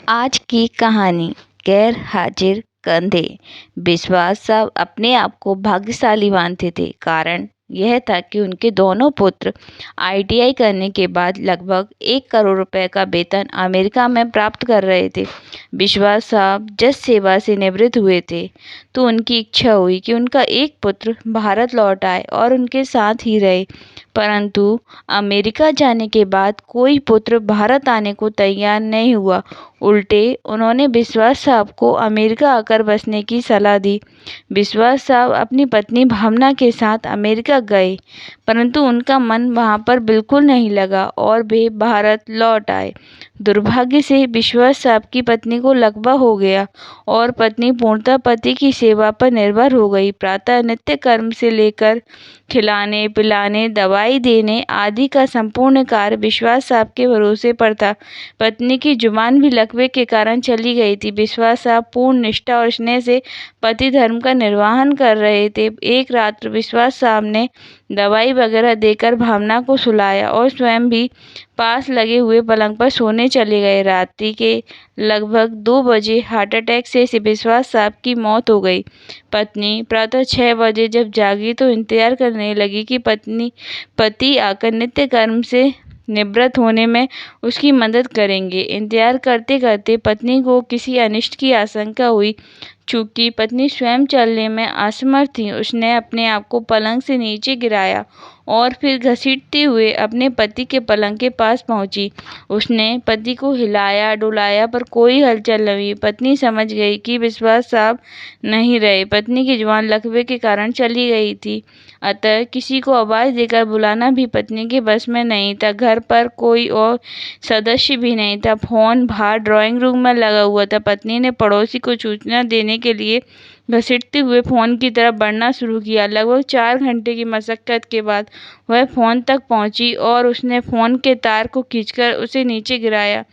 आज की कहानी गैर हाजिर कंधे। विश्वास साहब अपने आप को भाग्यशाली मानते थे। कारण यह था कि उनके दोनों पुत्र आईटीआई करने के बाद लगभग 1 करोड़ रुपए का वेतन अमेरिका में प्राप्त कर रहे थे। विश्वास साहब जज सेवा से निवृत्त हुए थे तो उनकी इच्छा हुई कि उनका एक पुत्र भारत लौट आए और उनके साथ ही रहे। परंतु अमेरिका जाने के बाद कोई पुत्र भारत आने को तैयार नहीं हुआ। उल्टे उन्होंने विश्वास साहब को अमेरिका आकर बसने की सलाह दी। विश्वास साहब अपनी पत्नी भावना के साथ अमेरिका गए, परंतु उनका मन वहां पर बिल्कुल नहीं लगा और वे भारत लौट आए। दुर्भाग्य से विश्वास साहब की पत्नी को लकवा हो गया और पत्नी पूर्णतः पति की सेवा पर निर्भर हो गई। प्रातः नित्य कर्म से लेकर खिलाने पिलाने दवाई देने आदि का संपूर्ण कार्य विश्वास साहब के भरोसे पर था। पत्नी की जुबान भी लकवे के कारण चली गई थी। विश्वास साहब पूर्ण निष्ठा और स्नेह से पति धर्म का निर्वहन कर रहे थे। एक रात्र विश्वास साहब ने दवाई वगैरह देकर भावना को सुलाया और स्वयं भी पास लगे हुए पलंग पर सोने चले गए। रात्रि के लगभग 2 बजे हार्ट अटैक से विश्वास साहब की मौत हो गई। पत्नी प्रातः 6 बजे जब जागी तो इंतजार करने लगी कि पति आकर नित्य कर्म से निवृत्त होने में उसकी मदद करेंगे। इंतजार करते करते पत्नी को किसी अनिष्ट की आशंका हुई। चूंकि पत्नी स्वयं चलने में असमर्थ थी, उसने अपने आप को पलंग से नीचे गिराया और फिर घसीटते हुए अपने पति के पलंग के पास पहुंची। उसने पति को हिलाया डुलाया पर कोई हलचल न हुई। पत्नी समझ गई कि विश्वास साहब नहीं रहे। पत्नी की जुबान लकवे के कारण चली गई थी, अतः किसी को आवाज देकर बुलाना भी पत्नी के बस में नहीं था। घर पर कोई और सदस्य भी नहीं था। फोन बाहर ड्राइंग रूम में लगा हुआ था। पत्नी ने पड़ोसी को सूचना देने के लिए घसीटते हुए फोन की तरफ बढ़ना शुरू किया। लगभग 4 घंटे की मशक्कत के बाद वह फोन तक पहुंची और उसने फोन के तार को खींचकर उसे नीचे गिराया।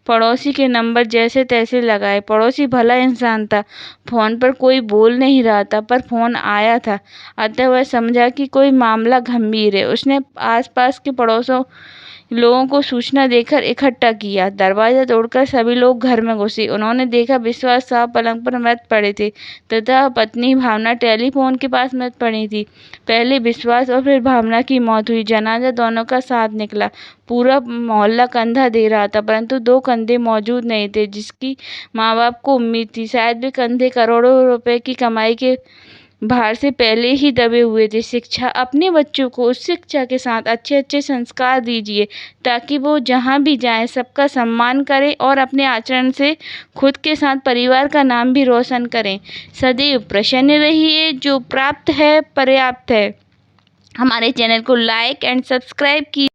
पड़ोसी के नंबर जैसे तैसे लगाए। पड़ोसी भला इंसान था। फोन पर कोई बोल नहीं रहा था पर फोन आया था, अतः वह समझा कि कोई मामला गंभीर है। उसने आसपास के पड़ोसों लोगों को सूचना देकर इकट्ठा किया। दरवाजा तोड़कर सभी लोग घर में घुसे। उन्होंने देखा विश्वास साहब पलंग पर मृत पड़े थे तथा पत्नी भावना टेलीफोन के पास मृत पड़ी थी। पहले विश्वास और फिर भावना की मौत हुई। जनाजा दोनों का साथ निकला। पूरा मोहल्ला कंधा दे रहा था, परंतु 2 कंधे मौजूद नहीं थे जिसकी माँ बाप को उम्मीद थी। शायद वे कंधे करोड़ों रुपए की कमाई के भार से पहले ही दबे हुए थे। शिक्षा अपने बच्चों को उस शिक्षा के साथ अच्छे अच्छे संस्कार दीजिए ताकि वो जहाँ भी जाएं सबका सम्मान करें और अपने आचरण से खुद के साथ परिवार का नाम भी रोशन करें। सदैव प्रसन्न रहिए, जो प्राप्त है पर्याप्त है। हमारे चैनल को लाइक एंड सब्सक्राइब कीजिए।